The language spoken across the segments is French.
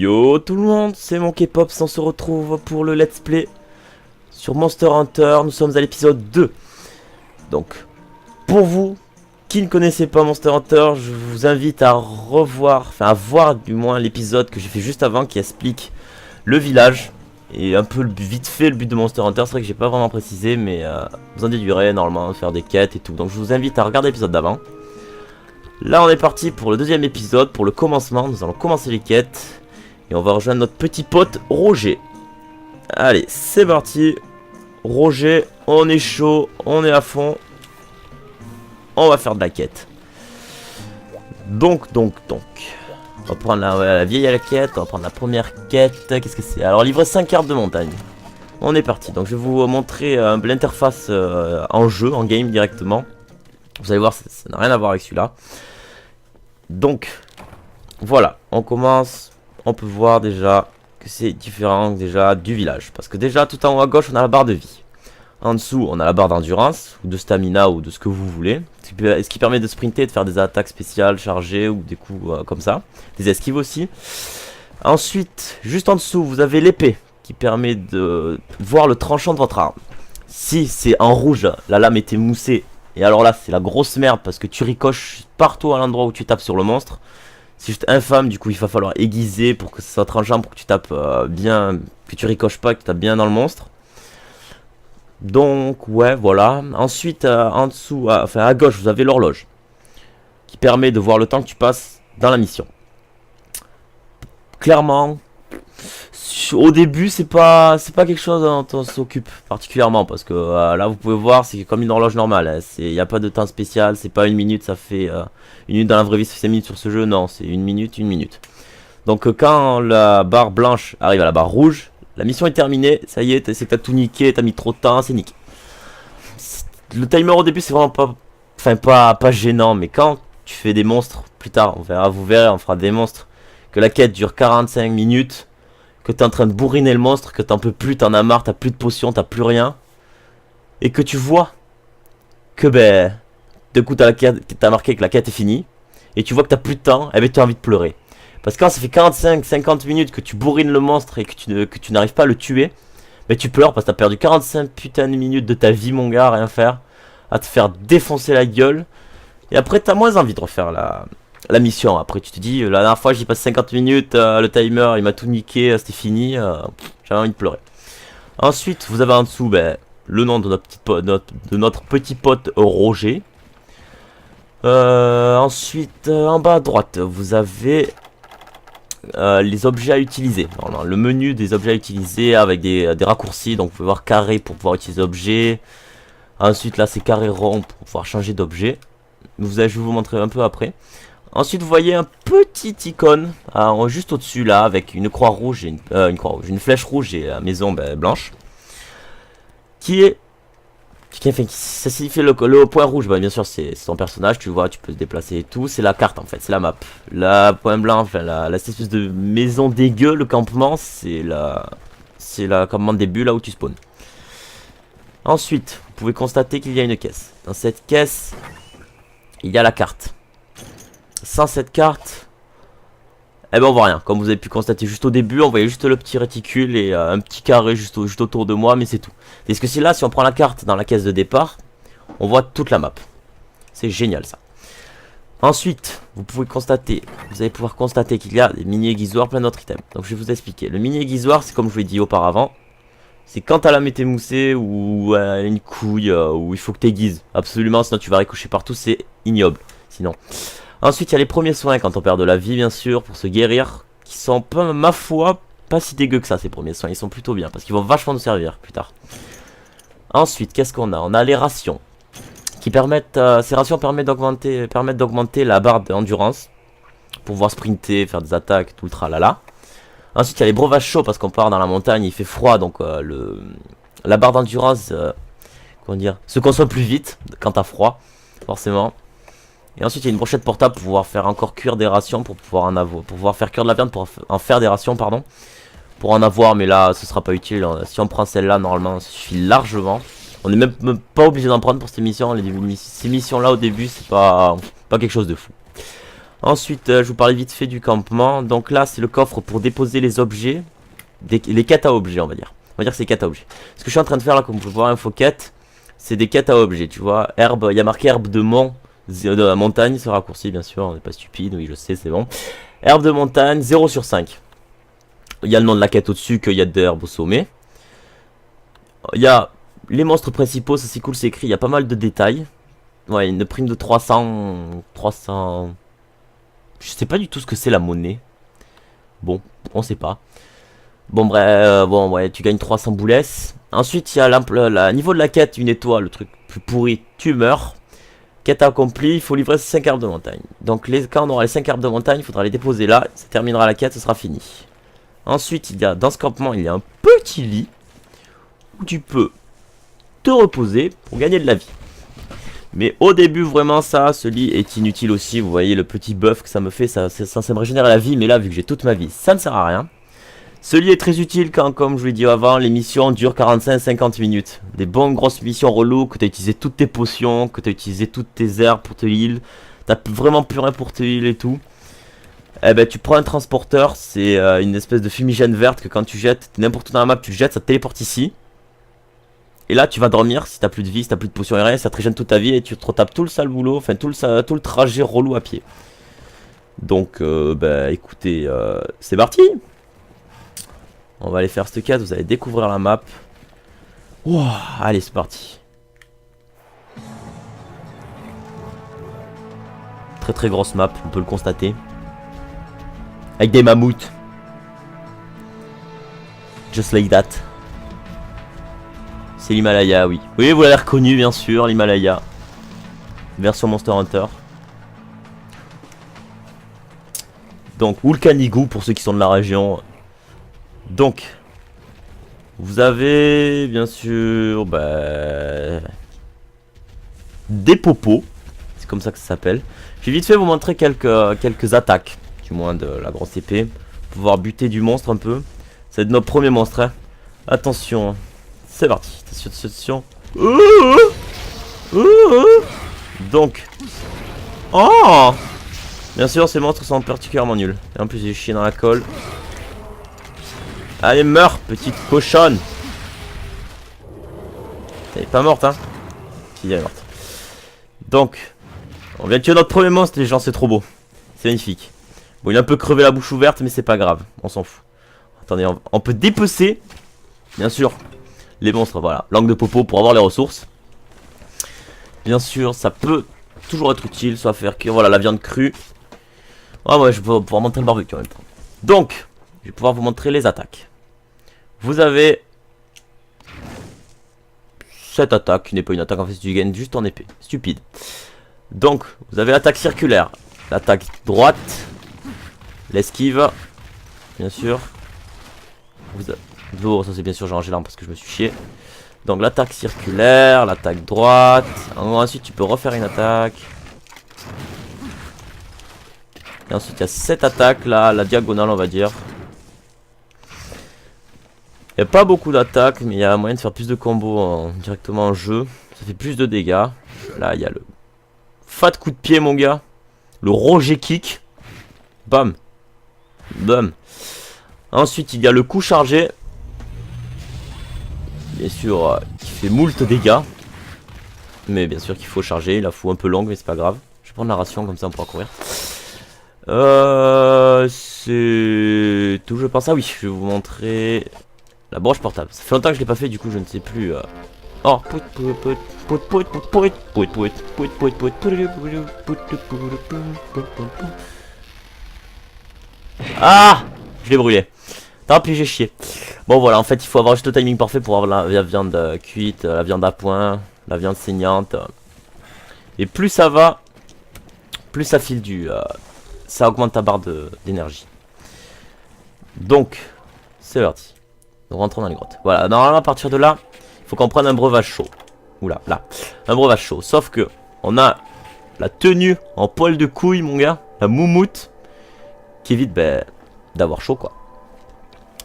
Yo tout le monde, c'est mon K-Pop, on se retrouve pour le let's play sur Monster Hunter. Nous sommes à l'épisode 2. Donc, pour vous qui ne connaissez pas Monster Hunter, je vous invite à revoir, enfin à voir du moins l'épisode que j'ai fait juste avant qui explique le village et un peu vite fait le but de Monster Hunter. C'est vrai que j'ai pas vraiment précisé, mais vous en déduirez normalement faire des quêtes et tout. Donc je vous invite à regarder l'épisode d'avant. Là on est parti pour le deuxième épisode, pour le commencement. Nous allons commencer les quêtes et on va rejoindre notre petit pote Roger. Allez, c'est parti. Roger, on est chaud, on est à fond. On va faire de la quête. Donc. On va prendre la vieille à la quête, on va prendre la première quête. Qu'est-ce que c'est? Alors, livrer 5 cartes de montagne. On est parti. Donc, je vais vous montrer l'interface en jeu, en game directement. Vous allez voir, ça n'a rien à voir avec celui-là. Donc, voilà. On commence. On peut voir déjà que c'est différent déjà du village. Parce que déjà, tout en haut à gauche, on a la barre de vie. En dessous, on a la barre d'endurance, ou de stamina, ou de ce que vous voulez. Ce qui permet de sprinter, de faire des attaques spéciales, chargées, ou des coups comme ça. Des esquives aussi. Ensuite, juste en dessous, vous avez l'épée, qui permet de voir le tranchant de votre arme. Si c'est en rouge, la lame était moussée, et alors là, c'est la grosse merde, parce que tu ricoches partout à l'endroit où tu tapes sur le monstre. C'est juste infâme, du coup, il va falloir aiguiser pour que ça soit tranchant, pour que tu tapes bien, que tu ricoches pas, que tu tapes bien dans le monstre. Donc ouais, voilà. Ensuite en dessous, enfin à gauche, vous avez l'horloge qui permet de voir le temps que tu passes dans la mission. Clairement, au début c'est pas quelque chose dont on s'occupe particulièrement, parce que là vous pouvez voir, c'est comme une horloge normale, hein. Il n'y a pas de temps spécial, c'est pas une minute, ça fait une minute dans la vraie vie, ça fait 5 minutes sur ce jeu, non, c'est une minute. Donc quand la barre blanche arrive à la barre rouge, la mission est terminée, ça y est, c'est que t'as tout niqué, t'as mis trop de temps, c'est niqué. Le timer au début c'est vraiment pas, enfin pas gênant, mais quand tu fais des monstres, plus tard, vous verrez, on fera des monstres, que la quête dure 45 minutes, que t'es en train de bourriner le monstre, que t'en peux plus, t'en as marre, t'as plus de potions, t'as plus rien, et que tu vois que de coup t'as marqué que la quête est finie, et tu vois que t'as plus de temps, et t'as envie de pleurer. Parce que quand ça fait 45-50 minutes que tu bourrines le monstre et que tu n'arrives pas à le tuer, mais tu pleures parce que t'as perdu 45 putains de minutes de ta vie, mon gars, à rien faire, à te faire défoncer la gueule. Et après, t'as moins envie de refaire la mission. Après, tu te dis, la dernière fois, j'y passe 50 minutes, le timer, il m'a tout niqué, c'était fini, j'avais envie de pleurer. Ensuite, vous avez en dessous le nom de notre petit pote Roger. Ensuite, en bas à droite, vous avez les objets à utiliser. Alors, le menu des objets à utiliser avec des raccourcis. Donc vous pouvez voir carré pour pouvoir utiliser l'objet. Ensuite là c'est carré rond pour pouvoir changer d'objet. Je vais vous montrer un peu après. Ensuite vous voyez un petit icône juste au dessus là avec une croix rouge et une flèche rouge et la maison blanche. Ça signifie le point rouge, bien sûr c'est son personnage, tu vois, tu peux se déplacer et tout, c'est la carte en fait, c'est la map. La point blanc, enfin la espèce de maison dégueu, le campement, c'est la campement de début là où tu spawns. Ensuite, vous pouvez constater qu'il y a une caisse. Dans cette caisse, il y a la carte. Sans cette carte, on voit rien. Comme vous avez pu constater juste au début, on voyait juste le petit réticule et un petit carré juste autour de moi, mais c'est tout. Est-ce que là, si on prend la carte dans la caisse de départ, on voit toute la map. C'est génial ça. Ensuite, vous allez pouvoir constater qu'il y a des mini-aiguisoirs, plein d'autres items. Donc je vais vous expliquer. Le mini-aiguisoir, c'est comme je vous l'ai dit auparavant. C'est quand t'as la lame est moussée ou une couille, où il faut que t'aiguises. Absolument, sinon tu vas ricocher partout, c'est ignoble. Sinon. Ensuite, il y a les premiers soins quand on perd de la vie, bien sûr, pour se guérir. Qui sont, pas, ma foi, pas si dégueux que ça, ces premiers soins. Ils sont plutôt bien, parce qu'ils vont vachement nous servir plus tard. Ensuite, qu'est-ce qu'on a? On a les rations. Qui permettent, ces rations permettent d'augmenter la barre d'endurance. Pour pouvoir sprinter, faire des attaques, tout le tralala. Ensuite, il y a les breuvages chauds, parce qu'on part dans la montagne, il fait froid, donc la barre d'endurance, comment dire, se consomme plus vite quand t'as froid, forcément. Et ensuite il y a une brochette portable pour pouvoir faire encore cuire des rations, pour pouvoir faire cuire de la viande, pour en faire des rations, pardon. Pour en avoir, mais là ce sera pas utile. Si on prend celle-là, normalement ça suffit largement. On n'est même pas obligé d'en prendre pour ces missions. Ces missions là au début c'est pas quelque chose de fou. Ensuite, je vous parlais vite fait du campement. Donc là, c'est le coffre pour déposer les objets. Les quêtes à objets, on va dire. On va dire que c'est quêtes à objets. Ce que je suis en train de faire là, comme vous pouvez voir, info quête, c'est des quêtes à objets, tu vois. Herbe, il y a marqué herbe de la montagne, c'est raccourci bien sûr, on n'est pas stupide, oui je sais, c'est bon. Herbe de montagne, 0 sur 5. Il y a le nom de la quête au-dessus, qu'il y a des herbes au sommet. Il y a les monstres principaux, ça c'est cool, c'est écrit, il y a pas mal de détails. Ouais, une prime de 300... Je sais pas du tout ce que c'est la monnaie. Bon, on sait pas. Bon bref, bon ouais, tu gagnes 300 boulesses. Ensuite, il y a niveau de la quête, une étoile, le truc plus pourri, tu meurs. Quête accomplie, il faut livrer 5 herbes de montagne. Donc quand on aura les 5 herbes de montagne, il faudra les déposer là. Ça terminera la quête, ce sera fini. Ensuite, dans ce campement, il y a un petit lit où tu peux te reposer pour gagner de la vie. Mais au début, vraiment, ce lit est inutile aussi. Vous voyez le petit buff que ça me fait, ça c'est censé me régénérer la vie. Mais là, vu que j'ai toute ma vie, ça ne sert à rien. Ce lit est très utile quand, comme je vous l'ai dit avant, les missions durent 45-50 minutes. Des bonnes grosses missions reloues, que tu as utilisé toutes tes potions, que tu as utilisé toutes tes herbes pour te heal. Tu vraiment plus rien pour te heal et tout. Eh ben tu prends un transporteur, c'est une espèce de fumigène verte que quand tu jettes, n'importe où dans la map, tu le jettes, ça te téléporte ici. Et là tu vas dormir si t'as plus de vie, si t'as plus de potions et rien, ça te régène toute ta vie et tu te retapes tout le sale boulot, enfin tout le trajet relou à pied. Donc bah écoutez, c'est parti. On va aller faire cette quête, vous allez découvrir la map. Wow, allez, c'est parti. Très très grosse map, on peut le constater. Avec des mammouths. Just like that. C'est l'Himalaya, oui. Oui, vous l'avez reconnu, bien sûr, l'Himalaya. Version Monster Hunter. Donc, Wulkanigou, pour ceux qui sont de la région. Donc, vous avez, bien sûr, des popos. C'est comme ça que ça s'appelle. Je vais vite fait vous montrer quelques attaques. Du moins de la grosse épée. Pour pouvoir buter du monstre un peu. C'est notre premier monstre. Hein. Attention. C'est parti. Attention. Donc. Oh! Bien sûr, ces monstres sont particulièrement nuls. Et en plus, j'ai chié dans la colle. Allez, meurs, petite cochonne. Elle est pas morte, hein? Si, elle est morte. Donc, on vient de tuer notre premier monstre, les gens, c'est trop beau. C'est magnifique. Bon, il a un peu crevé la bouche ouverte, mais c'est pas grave. On s'en fout. Attendez, on peut dépecer, bien sûr, les monstres. Voilà, langue de popo pour avoir les ressources. Bien sûr, ça peut toujours être utile, soit faire que voilà la viande crue. Ah ouais, je vais pouvoir montrer le barbecue en même temps. Donc, je vais pouvoir vous montrer les attaques. Vous avez cette attaque qui n'est pas une attaque en fait, tu gagnes juste en épée. Stupide. Donc, vous avez l'attaque circulaire, l'attaque droite, l'esquive, bien sûr. Oh, ça c'est bien sûr, j'ai rangé l'arme parce que je me suis chié. Donc l'attaque circulaire, l'attaque droite. Ensuite tu peux refaire une attaque. Et ensuite il y a cette attaque là, la diagonale on va dire. Il n'y a pas beaucoup d'attaques, mais il y a moyen de faire plus de combos directement en jeu. Ça fait plus de dégâts. Là il y a le fat coup de pied mon gars. Le Roger kick. Bam. Bam. Ensuite il y a le coup chargé. Bien sûr qui fait moult dégâts. Mais bien sûr qu'il faut charger. Il la fout un peu longue mais c'est pas grave. Je vais prendre la ration comme ça on pourra courir. C'est tout je pense. Ah oui je vais vous montrer la broche portable. Ça fait longtemps que je l'ai pas fait du coup je ne sais plus. Oh ah je l'ai brûlé. Tant pis j'ai chié. Bon voilà en fait il faut avoir juste le timing parfait pour avoir la viande cuite, la viande à point, la viande saignante. Et plus ça va, plus ça file du... ça augmente ta barre d'énergie. Donc, c'est parti. Nous rentrons dans les grottes. Voilà, normalement à partir de là, il faut qu'on prenne un breuvage chaud. Oula, là. Un breuvage chaud. Sauf que, on a la tenue en poil de couille, mon gars. La moumoute. Qui évite d'avoir chaud, quoi.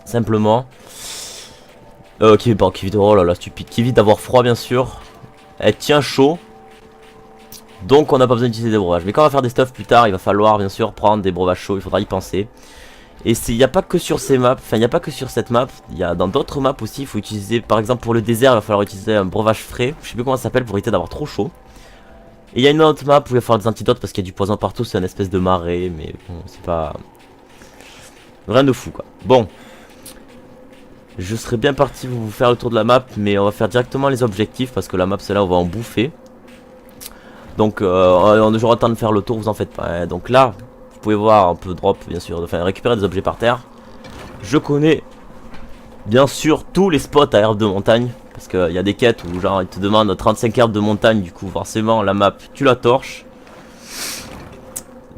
Simplement. Qui évite, oh là là, stupide. Qui évite d'avoir froid, bien sûr. Elle tient chaud. Donc on n'a pas besoin d'utiliser des breuvages. Mais quand on va faire des stuffs plus tard, il va falloir bien sûr prendre des breuvages chauds, il faudra y penser. Et il n'y a pas que sur ces maps, enfin il n'y a pas que sur cette map, il y a dans d'autres maps aussi, il faut utiliser, par exemple pour le désert, il va falloir utiliser un breuvage frais, je sais plus comment ça s'appelle pour éviter d'avoir trop chaud. Et il y a une autre map où il va falloir des antidotes parce qu'il y a du poison partout, c'est une espèce de marée, mais bon, c'est pas... rien de fou quoi. Bon. Je serais bien parti vous faire le tour de la map, mais on va faire directement les objectifs parce que la map celle-là on va en bouffer. Donc on aura le temps de faire le tour, vous en faites pas. Hein. Donc là, vous pouvez voir un peu drop bien sûr, enfin récupérer des objets par terre. Je connais bien sûr tous les spots à herbes de montagne. Parce qu'il y a des quêtes où genre ils te demandent 35 herbes de montagne, du coup forcément la map tu la torches.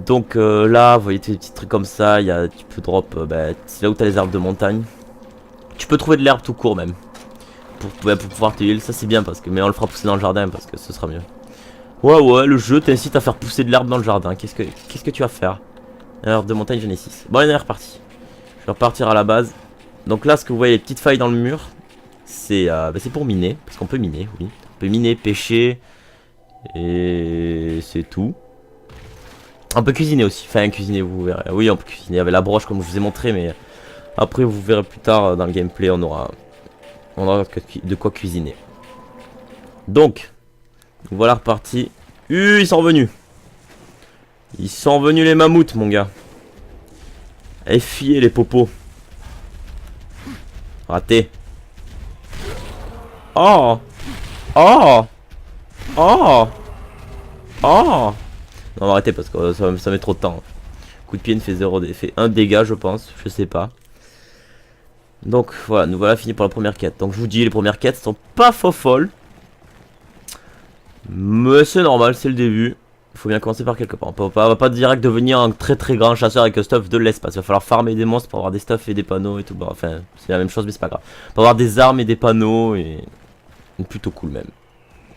Donc là, vous voyez des petits trucs comme ça, tu peux drop, c'est là où tu as les herbes de montagne. Tu peux trouver de l'herbe tout court même. Pour pouvoir te heal, ça c'est bien parce que. Mais on le fera pousser dans le jardin parce que ce sera mieux. Ouais, le jeu t'incite à faire pousser de l'herbe dans le jardin. Qu'est-ce que tu vas faire? Herbe de montagne, j'en ai 6. Bon, on est reparti. Je vais repartir à la base. Donc là, ce que vous voyez, les petites failles dans le mur, c'est pour miner. Parce qu'on peut miner, oui. On peut miner, pêcher. Et c'est tout. On peut cuisiner aussi. Enfin, cuisiner, vous verrez. Oui, on peut cuisiner avec la broche comme je vous ai montré, mais. Après vous verrez plus tard dans le gameplay on aura de quoi cuisiner. Donc voilà reparti. Ils sont revenus. Ils sont revenus les mammouths mon gars. Effillez les popos. Raté. Oh. Oh. Oh. Oh. Non on va arrêter parce que ça met trop de temps. Coup de pied ne fait 0 fait 1 dégât je pense. Je sais pas. Donc voilà, nous voilà finis pour la première quête. Donc je vous dis, les premières quêtes sont pas faux folles. Mais c'est normal, c'est le début. Il faut bien commencer par quelque part. On va pas direct devenir un très très grand chasseur avec un stuff de l'espace. Il va falloir farmer des monstres pour avoir des stuffs et des panneaux et tout. Bon, enfin, c'est la même chose mais c'est pas grave. Pour avoir des armes et des panneaux et... plutôt cool même.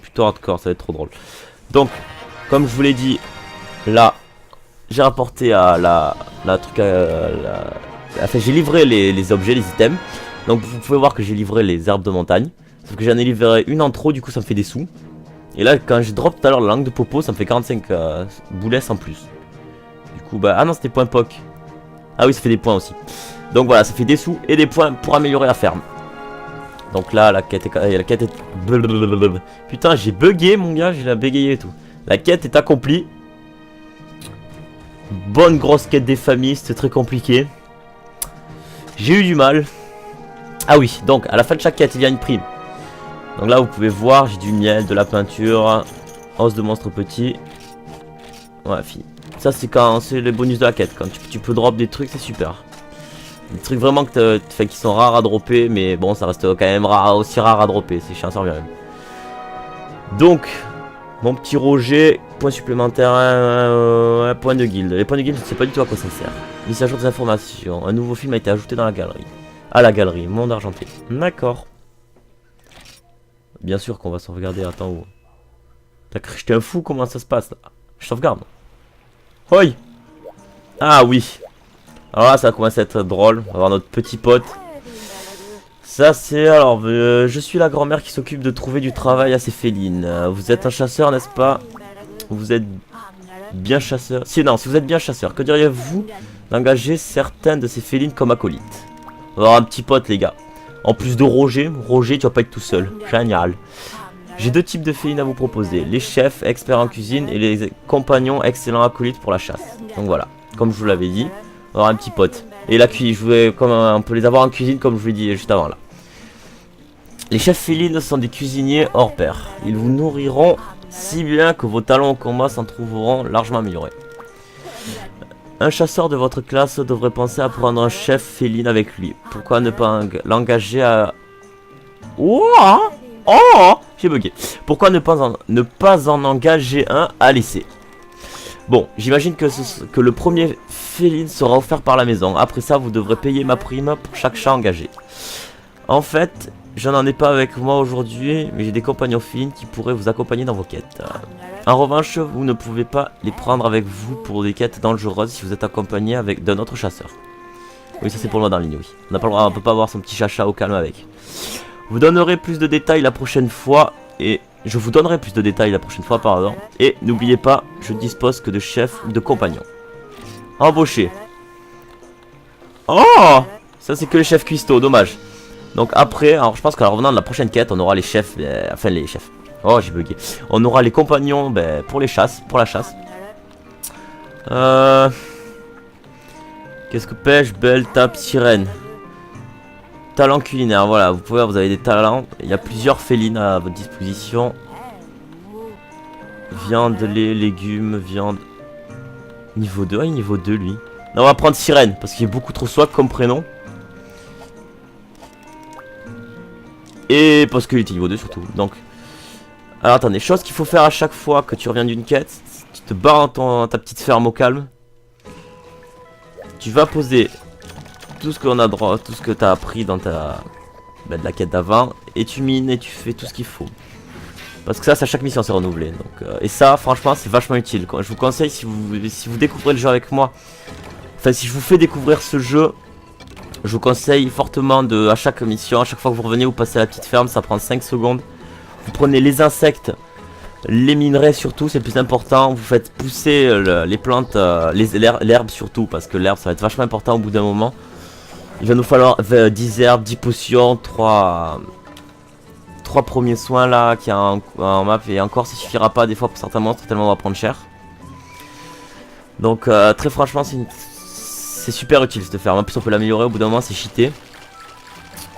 Plutôt hardcore, ça va être trop drôle. Donc, comme je vous l'ai dit, là, j'ai rapporté à enfin, j'ai livré les objets, les items. Donc vous pouvez voir que j'ai livré les herbes de montagne. Sauf que j'en ai livré une en trop, du coup ça me fait des sous. Et là quand j'ai drop tout à l'heure la langue de popo, ça me fait 45 boulettes en plus. Du coup ah non c'était point POC. Ah oui ça fait des points aussi. Donc voilà ça fait des sous et des points pour améliorer la ferme. Donc là la quête est... Putain j'ai bugué mon gars, j'ai la bégayé et tout. La quête est accomplie. Bonne grosse quête des familles, c'était très compliqué. J'ai eu du mal. Ah oui, donc à la fin de chaque quête, il y a une prime. Donc là, vous pouvez voir, j'ai du miel, de la peinture, os de monstre petit. Ouais, fini. Ça, c'est quand c'est les bonus de la quête. Quand tu peux drop des trucs, c'est super. Des trucs vraiment qui sont rares à dropper, mais bon, ça reste quand même aussi rare à dropper. C'est chiant, ça revient même. Donc, mon petit Roger, point supplémentaire, point de guilde. Les points de guilde, je ne sais pas du tout à quoi ça sert. Mise à jour des informations. Un nouveau film a été ajouté dans la galerie. À la galerie, monde argenté. D'accord. Bien sûr qu'on va sauvegarder. Attends où. T'as cru que j'étais un fou? Comment ça se passe là? Je sauvegarde. Hoi. Ah oui. Alors là, ça commence à être drôle. On va avoir notre petit pote. Ça c'est alors, je suis la grand-mère qui s'occupe de trouver du travail à ses félines. Vous êtes un chasseur, n'est-ce pas? Vous êtes bien chasseur. Si vous êtes bien chasseur, que diriez-vous d'engager certains de ces félines comme acolytes? On va avoir un petit pote les gars. En plus de Roger, tu vas pas être tout seul. Génial. J'ai deux types de félines à vous proposer. Les chefs, experts en cuisine, et les compagnons, excellents acolytes pour la chasse. Donc voilà, comme je vous l'avais dit, on va avoir un petit pote. Et la cuisine, on peut les avoir en cuisine comme je vous l'ai dit juste avant là. Les chefs félines sont des cuisiniers hors pair. Ils vous nourriront si bien que vos talents au combat s'en trouveront largement améliorés. Un chasseur de votre classe devrait penser à prendre un chef féline avec lui. Pourquoi ne pas l'engager à... Oh, j'ai bugué. Pourquoi ne pas en engager un à laisser? Bon, j'imagine que le premier féline sera offert par la maison. Après ça, vous devrez payer ma prime pour chaque chat engagé. En fait, je n'en ai pas avec moi aujourd'hui, mais j'ai des compagnons félines qui pourraient vous accompagner dans vos quêtes. En revanche, vous ne pouvez pas les prendre avec vous pour des quêtes dangereuses si vous êtes accompagné d'un autre chasseur. Oui, ça c'est pour le mode en ligne, oui. On n'a pas le droit, on peut pas avoir son petit chacha au calme avec. Vous donnerez plus de détails la prochaine fois et Je vous donnerai plus de détails la prochaine fois, pardon. Et n'oubliez pas, je ne dispose que de chefs ou de compagnons. Embauché. Oh! Ça, c'est que les chefs cuistots, dommage. Donc après, alors je pense qu'en revenant de la prochaine quête, on aura les chefs, enfin les chefs. Oh, j'ai bugué. On aura les compagnons pour les chasses, pour la chasse. Qu'est-ce que pêche, belle, tape, sirène. Talent culinaire, voilà, vous pouvez, vous avez des talents. Il y a plusieurs félines à votre disposition. Viande, lait, légumes, viande. Niveau 2, ah, niveau 2 lui. Non, on va prendre sirène, parce qu'il est beaucoup trop swag comme prénom. Et parce qu'il était niveau 2 surtout, donc... Alors attendez, chose qu'il faut faire à chaque fois que tu reviens d'une quête. Tu te barres dans ta petite ferme au calme. Tu vas poser tout ce qu'on a droit, tout ce que tu as appris dans ta de la quête d'avant, et tu mines et tu fais tout ce qu'il faut. Parce que ça, c'est à chaque mission c'est renouvelé. Donc, et ça, franchement, c'est vachement utile. Je vous conseille, si vous découvrez le jeu avec moi, enfin si je vous fais découvrir ce jeu, je vous conseille fortement de, à chaque mission, à chaque fois que vous revenez, vous passez à la petite ferme, ça prend 5 secondes. Vous prenez les insectes, les minerais surtout, c'est le plus important. Vous faites pousser les plantes, l'herbe surtout, parce que l'herbe ça va être vachement important au bout d'un moment. Il va nous falloir 10 herbes, 10 potions, 3 premiers soins là qui y a en map, et encore ça suffira pas des fois pour certains monstres tellement on va prendre cher. Donc très franchement c'est super utile cette ferme. En plus on peut l'améliorer au bout d'un moment, c'est cheaté.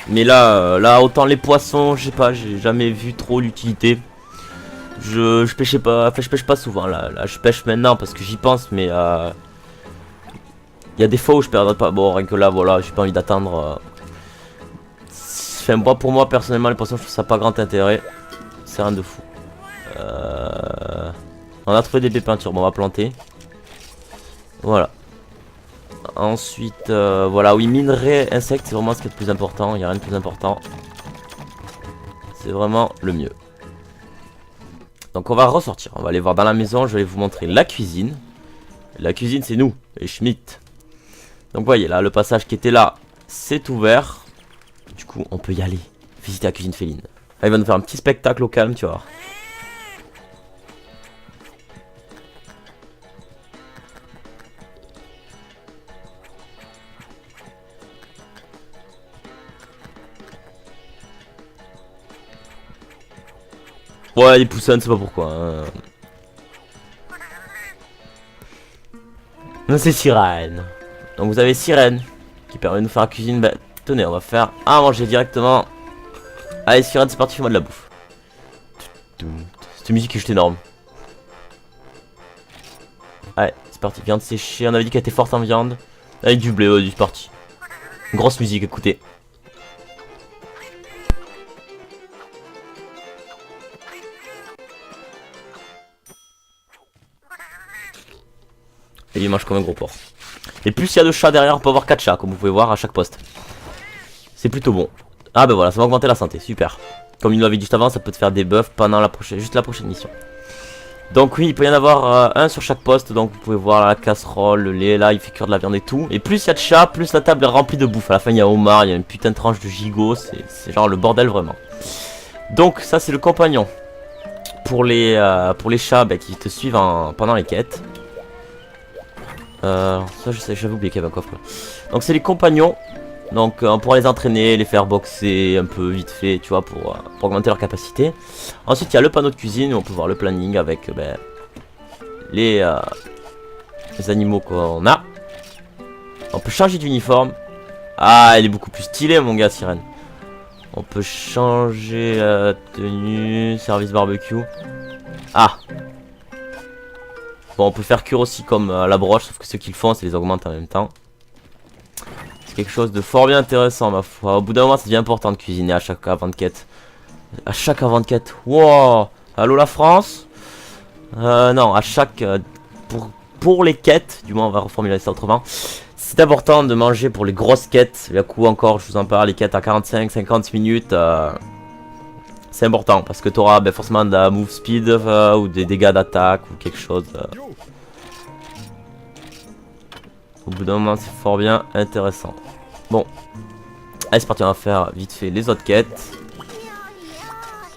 Mais là autant les poissons, je sais pas, j'ai jamais vu trop l'utilité. Je pêchais pas, enfin je pêche pas souvent là je pêche maintenant parce que j'y pense, mais il y a des fois où je perdrai pas. Bon, rien que là, voilà, j'ai pas envie d'attendre. Enfin, moi, pour moi, personnellement, les poissons, je trouve ça pas grand intérêt. C'est rien de fou. On a trouvé des baies peintures, bon, on va planter. Voilà. Ensuite, voilà, oui, minerais, insectes, c'est vraiment ce qui est le plus important. Il n'y a rien de plus important. C'est vraiment le mieux. Donc, on va ressortir. On va aller voir dans la maison. Je vais vous montrer la cuisine. La cuisine, c'est nous, les Schmitt. Donc vous voyez là, le passage qui était là, c'est ouvert. Du coup, on peut y aller, visiter la cuisine féline. Là, il va nous faire un petit spectacle au calme, tu vois. Ouais, les poussins, c'est pas pourquoi. Hein. Non, c'est sirène. Donc vous avez sirène qui permet de nous faire la cuisine. Bah, tenez, on va faire à manger directement. Allez, sirène, c'est parti, fais-moi de la bouffe. Cette musique est juste énorme. Allez, c'est parti. Viande séchée. On avait dit qu'elle était forte en viande. Avec du blé, c'est parti. Grosse musique, écoutez. Et il mange comme un gros porc. Et plus il y a de chats derrière, on peut avoir 4 chats, comme vous pouvez voir à chaque poste. C'est plutôt bon. Ah ben voilà, ça va augmenter la santé, super. Comme il nous l'avait dit juste avant, ça peut te faire des buffs pendant juste la prochaine mission. Donc oui, il peut y en avoir un sur chaque poste. Donc vous pouvez voir la casserole, le lait, là il fait cuire de la viande et tout. Et plus il y a de chats, plus la table est remplie de bouffe. À la fin il y a homard, il y a une putain de tranche de gigot. C'est genre le bordel vraiment. Donc ça c'est le compagnon. Pour les chats qui te suivent pendant les quêtes. Ça je sais, j'avais oublié qu'il y avait un coffre là. Donc c'est les compagnons. Donc on pourra les entraîner, les faire boxer un peu vite fait, tu vois, pour augmenter leur capacité. Ensuite il y a le panneau de cuisine où on peut voir le planning avec les animaux qu'on a. On peut changer d'uniforme. Ah, elle est beaucoup plus stylée mon gars, sirène. On peut changer tenue, service barbecue. Ah. Bon, on peut faire cuire aussi comme la broche, sauf que ce qu'ils font, c'est les augmenter en même temps. C'est quelque chose de fort bien intéressant, ma foi. Au bout d'un moment, c'est bien important de cuisiner à chaque avant de quête. À chaque avant de quête. Wow. Allô la France. Non, à chaque... pour les quêtes, du moins on va reformuler ça autrement. C'est important de manger pour les grosses quêtes. Le coup encore, je vous en parle, les quêtes à 45-50 minutes. C'est important parce que tu auras forcément de la move speed ou des dégâts d'attaque ou quelque chose. Au bout d'un moment, c'est fort bien intéressant. Bon, allez, c'est parti, on va faire vite fait les autres quêtes.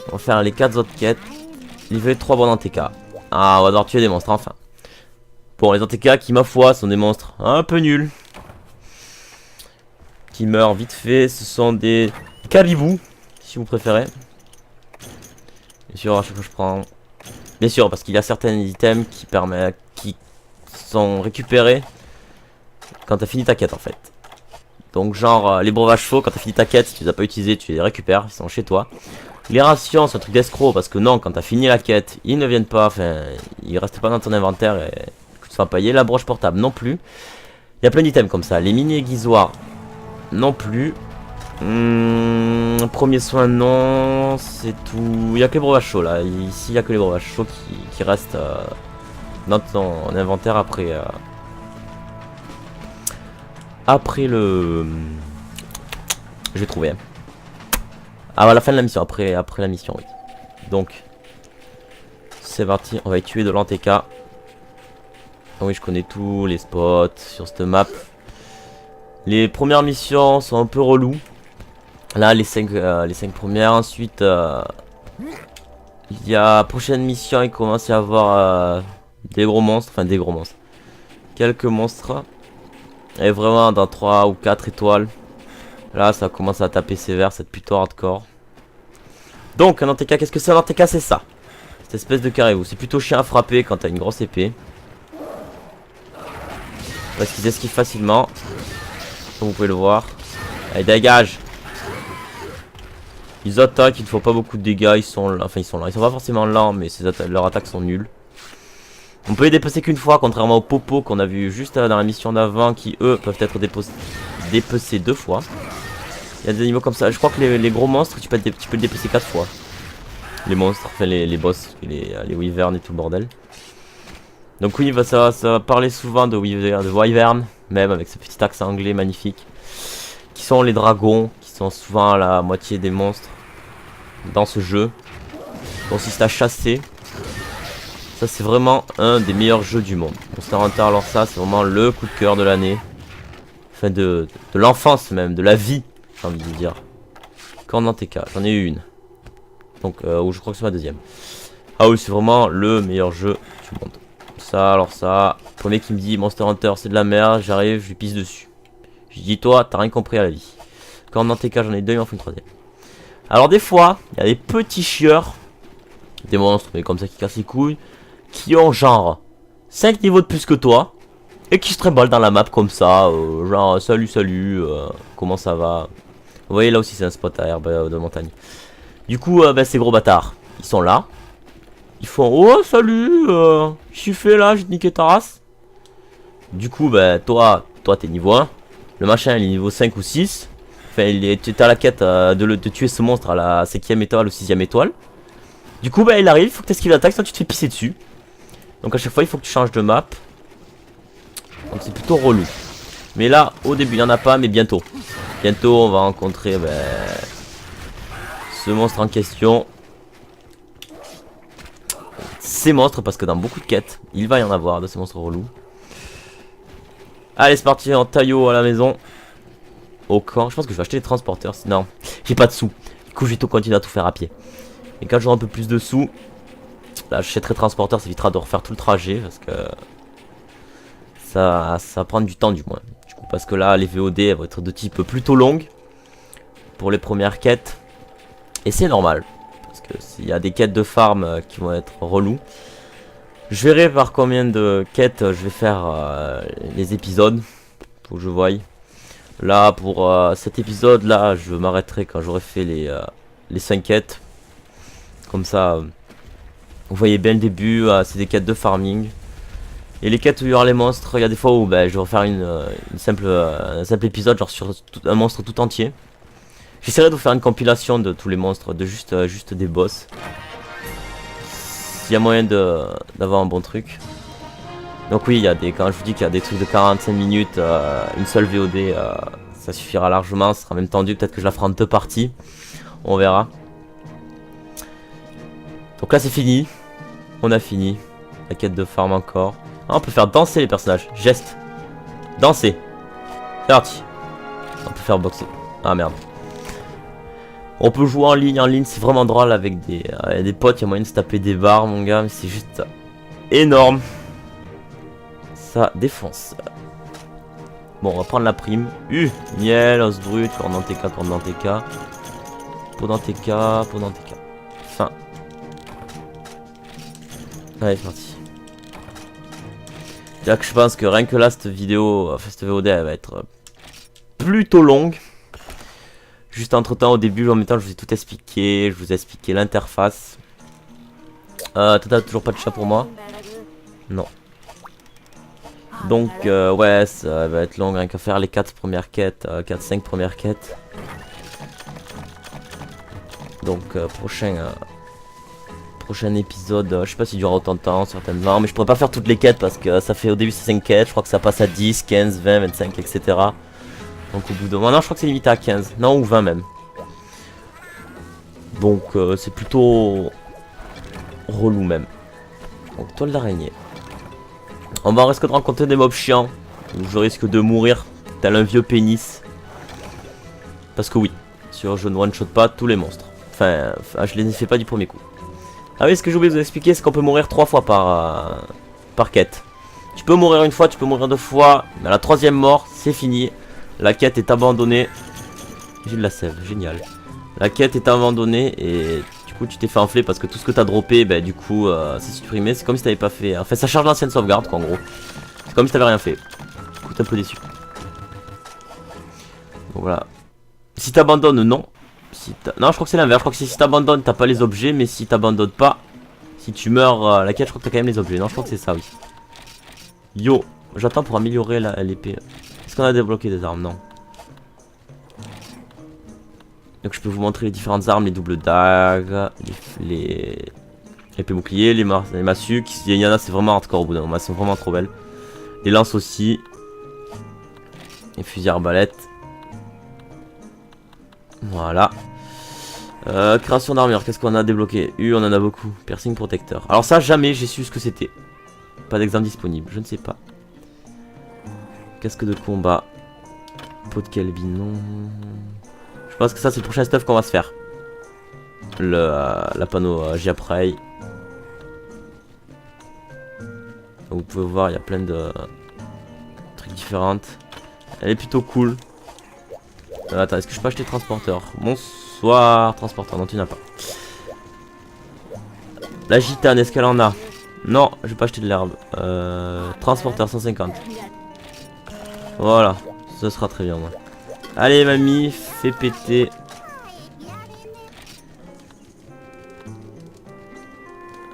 On va faire les 4 autres quêtes. Livrer 3 bornes en TK. Ah, on va devoir tuer des monstres, enfin. Bon, les NTK qui, ma foi, sont des monstres un peu nuls. Qui meurent vite fait, ce sont des caribous, si vous préférez. Bien sûr, à chaque fois je prends... Bien sûr, parce qu'il y a certains items qui sont récupérés quand t'as fini ta quête en fait. Donc genre, les breuvages chevaux, quand t'as fini ta quête, si tu les as pas utilisés, tu les récupères, ils sont chez toi. Les rations, c'est un truc d'escroc, parce que non, quand t'as fini la quête, ils ne viennent pas, enfin, ils restent pas dans ton inventaire et que tu sois payé. La broche portable non plus. Il y a plein d'items comme ça. Les mini aiguisoirs non plus. Premier soin non, c'est tout. Il y a que les breuvages chauds là. Ici il y a que les breuvages chauds qui restent dans ton inventaire après après le. Je vais trouver. À la fin de la mission, après la mission, oui. Donc c'est parti, on va y tuer de l'ANTK. Oui, je connais tous les spots sur cette map. Les premières missions sont un peu reloues. Là, les 5 premières. Ensuite, il y a prochaine mission, il commence à y avoir des gros monstres. Enfin, des gros monstres. Quelques monstres. Et vraiment, dans 3 ou 4 étoiles. Là, ça commence à taper sévère. C'est plutôt hardcore. Donc, un ANTK, qu'est-ce que c'est un ANTK? C'est ça. Cette espèce de caribou. C'est plutôt chiant à frapper quand t'as une grosse épée. Parce qu'ils esquivent facilement. Comme vous pouvez le voir. Allez, dégage. Ils attaquent, ils ne font pas beaucoup de dégâts, ils sont lents. Enfin, ils sont lents. Ils sont pas forcément lents, mais leurs attaques sont nulles. On peut les dépecer qu'une fois, contrairement aux popos qu'on a vu juste dans la mission d'avant, qui eux peuvent être dépecés 2 fois. Il y a des animaux comme ça. Je crois que les gros monstres, tu peux le dépecer 4 fois. Les monstres, enfin les boss, les wyverns et tout le bordel. Donc oui, ça va parler souvent de wyvern, même avec ce petit accent anglais magnifique. Qui sont les dragons, qui sont souvent la moitié des monstres dans ce jeu. Consiste à chasser. Ça c'est vraiment un des meilleurs jeux du monde. Monster Hunter, alors ça c'est vraiment le coup de cœur de l'année. Enfin de l'enfance même, de la vie, j'ai envie de dire. Quand en TK, j'en ai eu une. Donc je crois que c'est ma deuxième. Ah oui, c'est vraiment le meilleur jeu du monde. Ça, alors ça, le premier qui me dit Monster Hunter c'est de la merde, j'arrive, je lui pisse dessus. Je dis toi, t'as rien compris à la vie. Quand en TK j'en ai 2, il m'en faut une troisième. Alors des fois, il y a des petits chieurs, des monstres, mais comme ça qui cassent les couilles, qui ont genre 5 niveaux de plus que toi, et qui se trimballent dans la map comme ça, genre salut, comment ça va. Vous voyez là aussi c'est un spot à herbe de montagne. Du coup, ces gros bâtards, ils sont là. Ils font oh salut, je suis fait là, j'ai niqué ta race. Du coup, toi t'es niveau 1. Le machin il est niveau 5 ou 6. Enfin, tu es à la quête de tuer ce monstre à la 5ème étoile ou 6ème étoile. Du coup, il arrive, il faut que tu esquives l'attaque, sinon tu te fais pisser dessus. Donc à chaque fois, il faut que tu changes de map. Donc c'est plutôt relou. Mais là, au début, il n'y en a pas, mais bientôt. Bientôt, on va rencontrer ce monstre en question. Ces monstres, parce que dans beaucoup de quêtes, il va y en avoir de ces monstres relous. Allez, c'est parti, en taillot à la maison. Au camp, je pense que je vais acheter les transporteurs. Non, j'ai pas de sous. Du coup, je vais tout continuer à tout faire à pied. Et quand j'aurai un peu plus de sous, là, j'achèterai transporteur, ça évitera de refaire tout le trajet. Parce que ça va prendre du temps, du moins. Du coup, parce que là, les VOD elles vont être de type plutôt longues pour les premières quêtes. Et c'est normal. Parce que s'il y a des quêtes de farm qui vont être reloues. Je verrai par combien de quêtes je vais faire les épisodes. Faut que je voie. Là, pour cet épisode, là, je m'arrêterai quand j'aurai fait les 5 quêtes. Comme ça, vous voyez bien le début, c'est des quêtes de farming. Et les quêtes où il y aura les monstres, il y a des fois où je vais refaire un simple épisode, genre sur un monstre tout entier. J'essaierai de vous faire une compilation de tous les monstres, de juste des boss. S'il y a moyen d'avoir un bon truc. Donc oui, quand je vous dis qu'il y a des trucs de 45 minutes, une seule VOD, ça suffira largement, ça sera même tendu, peut-être que je la ferai en 2 parties, on verra. Donc là c'est fini, on a fini, la quête de farm encore. Ah, on peut faire danser les personnages, geste, danser, c'est parti. On peut faire boxer, ah merde. On peut jouer en ligne c'est vraiment drôle avec des potes, il y a moyen de se taper des barres mon gars, mais c'est juste énorme. Ça défonce. Bon, on va prendre la prime. Miel, os brut, corne dans TK, corne dans TK. Pour dans TK, pour dans TK. Fin. Allez, c'est parti. Là que je pense que rien que là, cette vidéo, enfin cette VOD, elle va être plutôt longue. Juste entre temps, au début, en même temps, je vous ai tout expliqué. Je vous ai expliqué l'interface. T'as toujours pas de chat pour moi? Non. Donc, ouais, ça va être long. Rien qu'à faire les 4 premières quêtes, 4-5 premières quêtes. Donc, prochain épisode, je sais pas s'il durera autant de temps, certainement. Mais je pourrais pas faire toutes les quêtes parce que ça fait au début c'est 5 quêtes. Je crois que ça passe à 10, 15, 20, 25, etc. Donc, au bout de moment, non, je crois que c'est limité à 15. Non, ou 20 même. Donc, c'est plutôt relou même. Donc, toile d'araignée. On va risquer de rencontrer des mobs chiants. Où je risque de mourir tel un vieux pénis. Parce que oui, je ne one-shot pas tous les monstres. Enfin, je les fais pas du premier coup. Ah oui, ce que j'ai oublié de vous expliquer, c'est qu'on peut mourir 3 fois par quête. Tu peux mourir une fois, tu peux mourir 2 fois. Mais à la 3e mort, c'est fini. La quête est abandonnée. J'ai de la sève, génial. La quête est abandonnée et du coup tu t'es fait enfler parce que tout ce que t'as droppé, bah, du coup c'est supprimé. C'est comme si t'avais pas fait. Enfin, ça charge l'ancienne sauvegarde quoi en gros. C'est comme si t'avais rien fait. Du coup t'es un peu déçu. Donc voilà. Si t'abandonnes, non. Non, je crois que c'est l'inverse. Je crois que si t'abandonnes, t'as pas les objets. Mais si t'abandonnes pas, si tu meurs la quête, je crois que t'as quand même les objets. Non, je crois que c'est ça, oui. Yo, j'attends pour améliorer l'épée. Est-ce qu'on a débloqué des armes? Non. Donc je peux vous montrer les différentes armes, les doubles dagues, les épées boucliers, les massues. Il y en a, c'est vraiment hardcore au bout d'un moment, elles sont vraiment trop belles. Les lances aussi. Les fusils arbalètes. Voilà. Création d'armure, qu'est-ce qu'on a débloqué? On en a beaucoup. Piercing protecteur. Alors ça, jamais j'ai su ce que c'était. Pas d'exemple disponible, je ne sais pas. Casque de combat. Peau de Kelvin, non. Je pense que ça c'est le prochain stuff qu'on va se faire. La panneau Giapray. Donc vous pouvez voir, il y a plein de trucs différents. Elle est plutôt cool. Attends, est-ce que je peux acheter transporteur? Bonsoir, transporteur. Non, tu n'as pas. La gitane, est-ce qu'elle en a? Non, je vais pas acheter de l'herbe. Transporteur 150. Voilà, ce sera très bien. Moi. Allez, mamie, fais péter.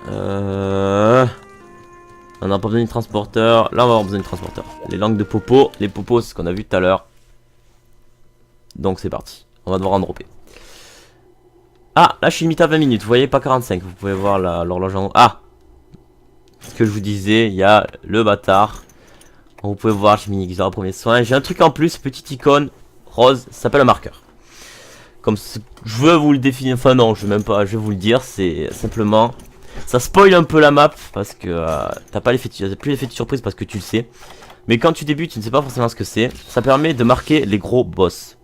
On n'a pas besoin de transporteur. Là, on va avoir besoin de transporteur. Les langues de popo. Les popos, c'est ce qu'on a vu tout à l'heure. Donc, c'est parti. On va devoir en dropper. Ah, là, je suis limité à 20 minutes. Vous voyez, pas 45. Vous pouvez voir l'horloge en haut. Ah! Ce que je vous disais, il y a le bâtard. Vous pouvez voir, j'ai mis Xara premier soin. J'ai un truc en plus, petite icône rose. Ça s'appelle un marqueur. Comme je veux vous le définir. Enfin, non, je vais même pas. Je vais vous le dire. C'est simplement. Ça spoil un peu la map parce que t'as pas plus l'effet de surprise parce que tu le sais. Mais quand tu débutes, tu ne sais pas forcément ce que c'est. Ça permet de marquer les gros boss.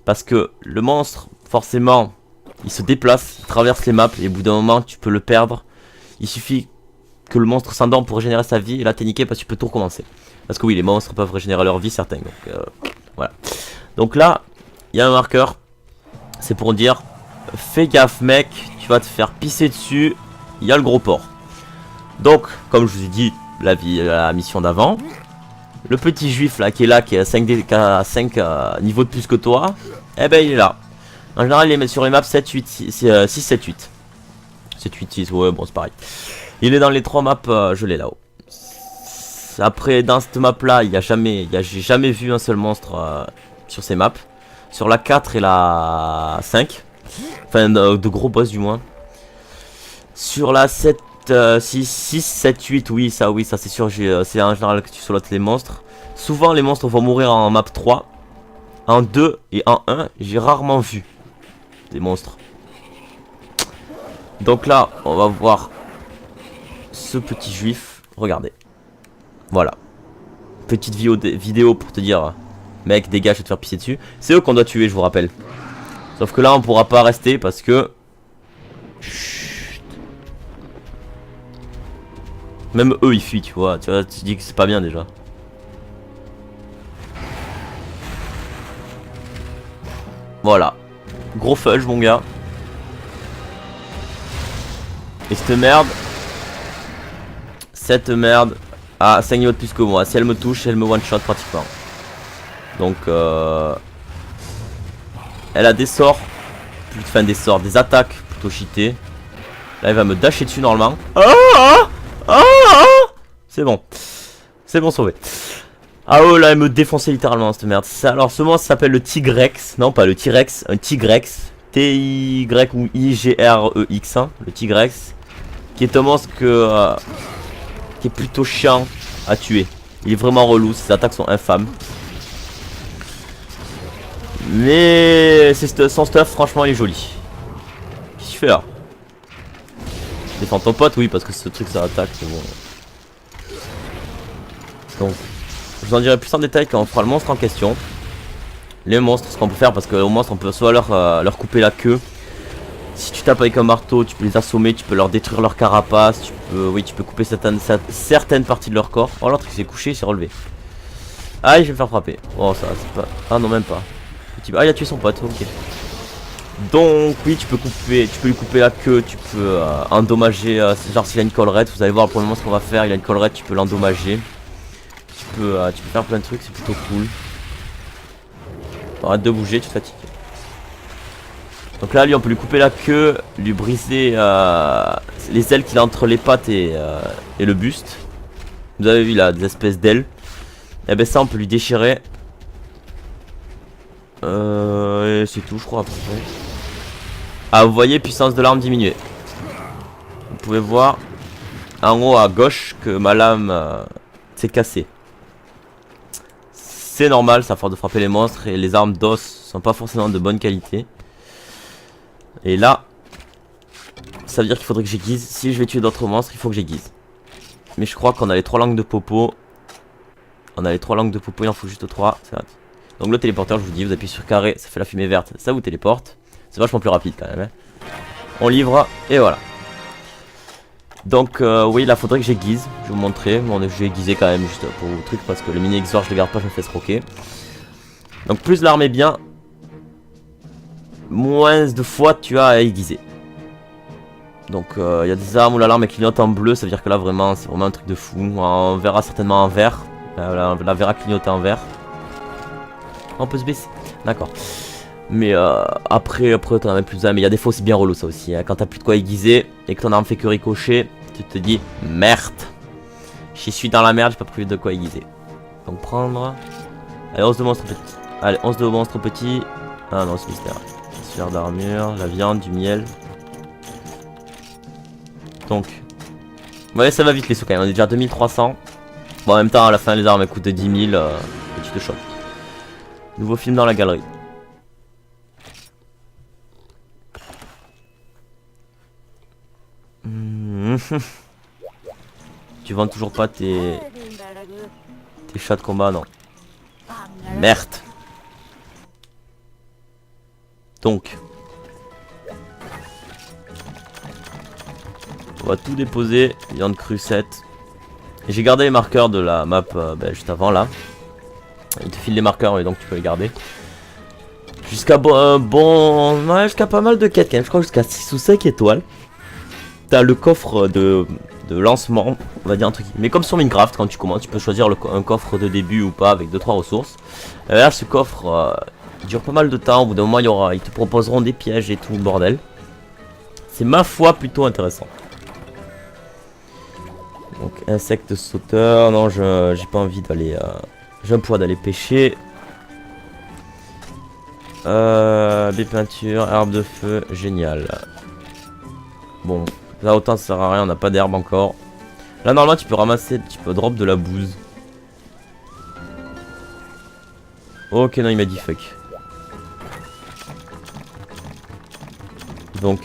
Parce que le monstre, forcément, il se déplace, il traverse les maps et au bout d'un moment, tu peux le perdre. Il suffit que le monstre s'endorme pour régénérer sa vie et là t'es niqué parce que tu peux tout recommencer. Parce que oui, les monstres peuvent régénérer leur vie, certains. Donc voilà. Donc là, il y a un marqueur. C'est pour dire, fais gaffe mec, tu vas te faire pisser dessus. Il y a le gros porc. Donc, comme je vous ai dit, la mission d'avant, le petit juif là qui est là, qui a 5 niveaux de plus que toi, eh ben il est là. En général, il est sur les maps 7, 8, 6, 7, 8. 7, 8, 6, ouais, bon, c'est pareil. Il est dans les 3 maps, je l'ai là-haut. Après, dans cette map là, j'ai jamais vu un seul monstre sur ces maps. Sur la 4 et la 5. Enfin, de gros boss du moins. Sur la 7, 6, 7, 8, oui, ça c'est sûr, c'est en général que tu solotes les monstres. Souvent, les monstres vont mourir en map 3. En 2 et en 1, j'ai rarement vu des monstres. Donc là, on va voir ce petit juif. Regardez. Voilà. Petite vidéo pour te dire, mec, dégage, je vais te faire pisser dessus. C'est eux qu'on doit tuer, je vous rappelle. Sauf que là on pourra pas rester parce que... Chut. Même eux ils fuient, tu vois, tu dis que c'est pas bien déjà. Voilà. Gros fudge mon gars. Et cette merde a 5 niveaux de plus que moi. Si elle me touche, elle me one shot pratiquement. Donc elle a des sorts, enfin des attaques plutôt cheatées. Là elle va me dasher dessus normalement. C'est bon. C'est bon sauvé. Ah oh là elle me défonçait littéralement cette merde. Alors ce monstre s'appelle le Tigrex. Non pas le T-Rex, un Tigrex. T-Y ou I-G-R-E-X hein, le Tigrex. Qui est un monstre qui est plutôt chiant à tuer. Il est vraiment relou, ses attaques sont infâmes. Mais son stuff franchement il est joli. Qu'est-ce que tu fais là? Défends ton pote, oui, parce que ce truc ça attaque, c'est bon. Donc, je vous en dirai plus en détail quand on fera le monstre en question. Les monstres, ce qu'on peut faire, parce qu'au monstre on peut soit leur couper la queue. Si tu tapes avec un marteau, tu peux les assommer, tu peux leur détruire leur carapace, tu peux couper certaines parties de leur corps. Oh l'autre il s'est couché, il s'est relevé. Ah je vais me faire frapper. Oh ça c'est pas... Ah non même pas. Ah il a tué son pote, ok. Donc oui tu peux lui couper la queue, tu peux endommager, genre s'il a une collerette, vous allez voir pour le moment ce qu'on va faire, il a une collerette, tu peux l'endommager. Tu peux faire plein de trucs, c'est plutôt cool. Arrête de bouger, tu te fatigues. Donc là lui on peut lui couper la queue, lui briser les ailes qu'il a entre les pattes et le buste. Vous avez vu là des espèces d'ailes. Et ben ça on peut lui déchirer. Et c'est tout je crois à peu près. Ah vous voyez puissance de l'arme diminuer. Vous pouvez voir en haut à gauche que ma lame s'est cassée. C'est normal, ça force de frapper les monstres et les armes d'os sont pas forcément de bonne qualité. Et là, ça veut dire qu'il faudrait que j'aiguise. Si je vais tuer d'autres monstres, il faut que j'aiguise. Mais je crois qu'on a les 3 langues de popo. On a les 3 langues de popo, il en faut juste 3. Donc le téléporteur, je vous dis, vous appuyez sur carré, ça fait la fumée verte, ça vous téléporte. C'est vachement plus rapide quand même. Hein. On livre, et voilà. Donc oui, là faudrait que j'aiguise. Je vais vous montrer. Bon, je vais aiguiser quand même juste pour le truc parce que le mini exor je le garde pas, je me fais escroquer. Donc plus l'arme est bien, moins de fois tu as à aiguiser. Donc il y a des armes où l'alarme clignote en bleu, ça veut dire que là vraiment c'est vraiment un truc de fou. On verra certainement en vert. On la verra clignoter en vert. On peut se baisser, d'accord. Mais après t'en as même plus besoin. Mais il y a des fois c'est bien relou ça aussi. Hein. Quand t'as plus de quoi aiguiser et que ton arme fait que ricocher, tu te dis merde. J'y suis dans la merde, j'ai pas prévu de quoi aiguiser. Donc prendre. Allez, 11 de monstres petits. Allez, 11 de monstres petits. Ah non, c'est mystère. Sphère d'armure, la viande, du miel. Donc. Ouais, ça va vite les sous quand même. On est déjà à 2300. Bon, en même temps, à la fin, les armes elles coûtent 10 000. Et tu te chopes. Nouveau film dans la galerie. Tu vends toujours pas tes chats de combat, non. Merde. Donc. On va tout déposer. Viande crue 7. Et j'ai gardé les marqueurs de la map juste avant là. Il te file les marqueurs et donc tu peux les garder. Jusqu'à jusqu'à pas mal de quêtes quand même. Je crois jusqu'à 6 ou 5 étoiles. T'as le coffre de lancement, on va dire un truc. Mais comme sur Minecraft, quand tu commences, tu peux choisir un coffre de début ou pas avec 2-3 ressources. Là, ce coffre dure pas mal de temps. Au bout d'un moment, ils te proposeront des pièges et tout le bordel. C'est ma foi plutôt intéressant. Donc, insectes sauteurs. Non, j'ai pas envie d'aller. J'ai un pouvoir d'aller pêcher. Des peintures, herbes de feu, génial. Bon. Là autant ça sert à rien, on n'a pas d'herbe encore. Là normalement tu peux ramasser, tu peux drop de la bouse. Ok non il m'a dit fuck. Donc.